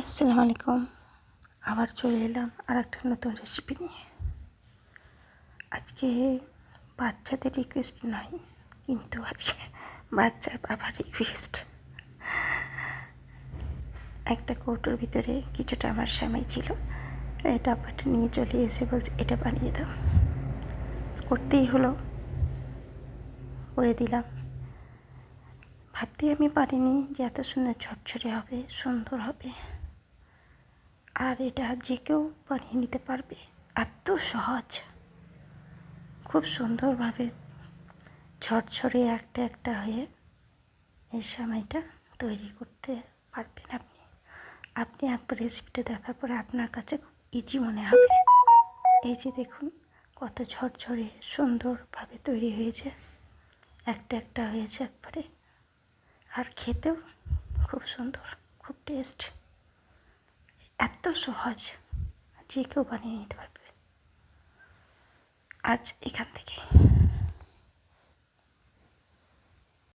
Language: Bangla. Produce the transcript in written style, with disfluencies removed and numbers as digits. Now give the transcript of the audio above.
আসসালামু আলাইকুম। আবার চলে এলাম আর একটা নতুন রেসিপি নিয়ে। আজকে বাচ্চাদের রিকোয়েস্ট নয়, কিন্তু আজকে বাচ্চার বাবার রিকোয়েস্ট। একটা কৌটোর ভিতরে কিছুটা আমার সেমাই ছিল, ডাব্বাটা নিয়ে চলে এসে বলছে এটা বানিয়ে দাও। করতেই হলো, করে দিলাম। ভাবতেই আমি পারিনি যে এত সুন্দর ঝরঝরে হবে, সুন্দর হবে, আর এটা যে কেউ বানিয়ে নিতে পারবে। এত সহজ, খুব সুন্দরভাবে ঝরঝরে একটা একটা হয়ে এই সেমাইটা তৈরি করতে পারবেন আপনি। আপনি একবার রেসিপিটা দেখার পরে আপনার কাছে খুব ইজি মনে হবে। এই যে দেখুন কত ঝরঝরে সুন্দরভাবে তৈরি হয়েছে, একটা একটা হয়েছে একবারে, আর খেতেও খুব সুন্দর, খুব টেস্ট। এত সহজ, যে কেউ বানিয়ে নিতে পারবে। আজ এখান থেকে